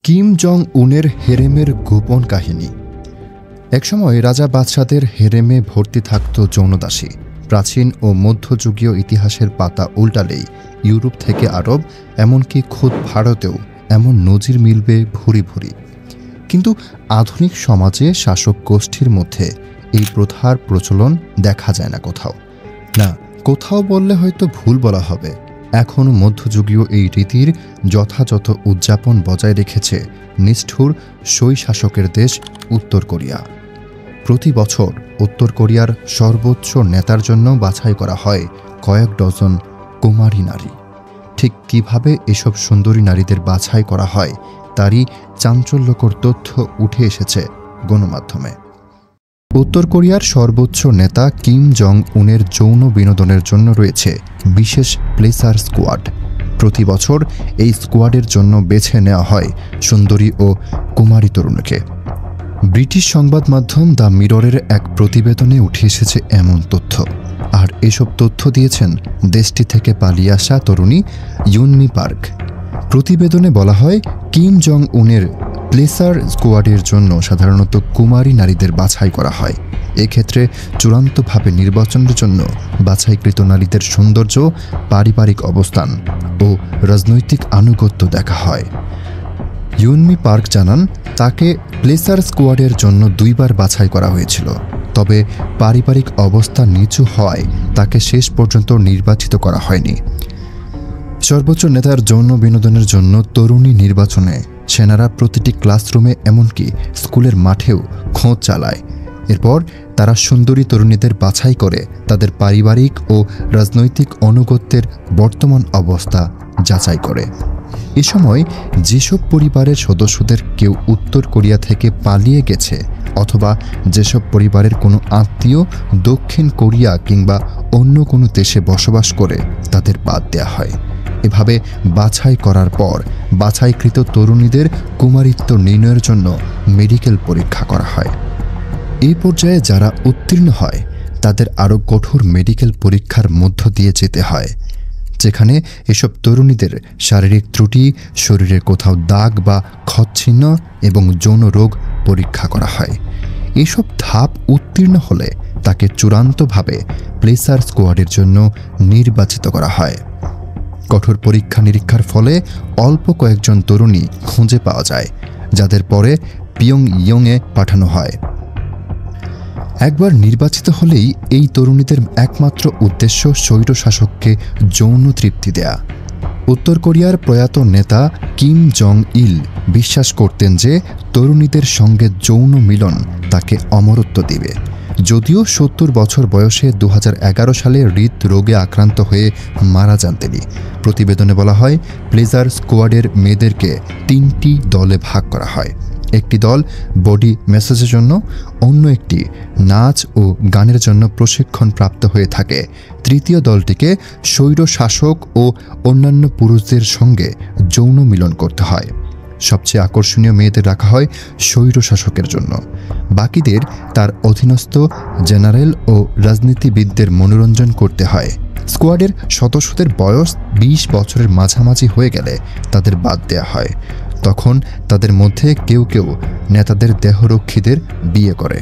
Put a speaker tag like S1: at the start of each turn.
S1: Kim Jong উনের হেরেমের গোপন কাহিনী। একসময় রাজা বাদশাদের হেরেমে ভর্তি থাকত যৌনদাসী। প্রাচীন ও মধ্যযুগীয় ইতিহাসের পাতা উল্টালেই ইউরোপ থেকে আরব, এমনকি খোদ ভারতেও এমন নজির মিলবে ভুরি ভুরি। কিন্তু আধুনিক সমাজে শাসক গোষ্ঠীর মধ্যে এই প্রথার প্রচলন দেখা যায় না কোথাও। না, কোথাও বললে হয়তো ভুল বলা হবে। এখনও মধ্যযুগীয় এই রীতির যথাযথ উদযাপন বজায় রেখেছে নিষ্ঠুর স্বৈশাসকের দেশ উত্তর কোরিয়া। প্রতি বছর উত্তর কোরিয়ার সর্বোচ্চ নেতার জন্য বাছাই করা হয় কয়েক ডজন কুমারী নারী। ঠিক কিভাবে এসব সুন্দরী নারীদের বাছাই করা হয় তারই চাঞ্চল্যকর তথ্য উঠে এসেছে গণমাধ্যমে। উত্তর কোরিয়ার সর্বোচ্চ নেতা কিম জং উনের যৌন বিনোদনের জন্য রয়েছে বিশেষ প্লেসার স্কোয়াড। প্রতি বছর এই স্কোয়াডের জন্য বেছে নেওয়া হয় সুন্দরী ও কুমারী তরুণীকে। ব্রিটিশ সংবাদ মাধ্যম দ্য মিররের এক প্রতিবেদনে উঠে এসেছে এমন তথ্য। আর এসব তথ্য দিয়েছেন দেশটি থেকে পালিয়ে আসা তরুণী ইউনমি পার্ক। প্রতিবেদনে বলা হয়, কিম জং উনের প্লেসার স্কোয়াডের জন্য সাধারণত কুমারী নারীদের বাছাই করা হয়। এক্ষেত্রে চূড়ান্তভাবে নির্বাচনের জন্য বাছাইকৃত নারীদের সৌন্দর্য, পারিবারিক অবস্থান ও রাজনৈতিক আনুগত্য দেখা হয়। ইউনমি পার্ক জানান, তাকে প্লেসার স্কোয়াডের জন্য 2 বার বাছাই করা হয়েছিল। তবে পারিবারিক অবস্থা নিচু হওয়ায় তাকে শেষ পর্যন্ত নির্বাচিত করা হয়নি। সর্বোচ্চ নেতার যৌন বিনোদনের জন্য তরুণী নির্বাচনে সেনারা প্রতিটি ক্লাসরুমে, এমনকি স্কুলের মাঠেও খোঁজ চালায়। এরপর তারা সুন্দরী তরুণীদের বাছাই করে তাদের পারিবারিক ও রাজনৈতিক আনুগত্যের বর্তমান অবস্থা যাচাই করে। এ সময় যেসব পরিবারের সদস্যদের কেউ উত্তর কোরিয়া থেকে পালিয়ে গেছে অথবা যেসব পরিবারের কোনো আত্মীয় দক্ষিণ কোরিয়া কিংবা অন্য কোনো দেশে বসবাস করে তাদের বাদ দেওয়া হয়। এভাবে বাছাই করার পর বাছাইকৃত তরুণীদের কুমারিত্ব নির্ণয়ের জন্য মেডিকেল পরীক্ষা করা হয়। এই পর্যায়ে যারা উত্তীর্ণ হয় তাদের আরও কঠোর মেডিকেল পরীক্ষার মধ্য দিয়ে যেতে হয়, যেখানে এসব তরুণীদের শারীরিক ত্রুটি, শরীরের কোথাও দাগ বা ক্ষতচিহ্ন এবং যৌন রোগ পরীক্ষা করা হয়। এসব ধাপ উত্তীর্ণ হলে তাকে চূড়ান্তভাবে প্লেসার স্কোয়াডের জন্য নির্বাচিত করা হয়। কঠোর পরীক্ষা নিরীক্ষার ফলে অল্প কয়েকজন তরুণী খুঁজে পাওয়া যায়, যাদের পরে পিয়ংইয়ংয়ে পাঠানো হয়। একবার নির্বাচিত হলেই এই তরুণীদের একমাত্র উদ্দেশ্য স্বৈরশাসককে যৌন তৃপ্তি দেয়া। উত্তর কোরিয়ার প্রয়াত নেতা কিম জং ইল বিশ্বাস করতেন যে তরুণীদের সঙ্গে যৌন মিলন তাকে অমরত্ব দিবে। যদিও 70 বছর বয়সে 2011 সালে হৃদরোগে আক্রান্ত হয়ে মারা যান তিনি। প্রতিবেদনে বলা হয়, প্লেজার স্কোয়াডের মেয়েদেরকে 3টি দলে ভাগ করা হয়। একটি দল বডি ম্যাসাজের জন্য, অন্য একটি নাচ ও গানের জন্য প্রশিক্ষণ প্রাপ্ত হয়ে থাকে। তৃতীয় দলটিকে স্বৈর শাসক ও অন্যান্য পুরুষদের সঙ্গে যৌন মিলন করতে হয়। সবচেয়ে আকর্ষণীয় মেয়েদের রাখা হয় স্বৈর শাসকের জন্য। বাকিদের তার অধীনস্থ জেনারেল ও রাজনীতিবিদদের মনোরঞ্জন করতে হয়। স্কোয়াডের সদস্যদের বয়স 20 বছরের মাঝামাঝি হয়ে গেলে তাদের বাদ দেওয়া হয়। তখন তাদের মধ্যে কেউ কেউ নেতাদের দেহরক্ষীদের বিয়ে করে।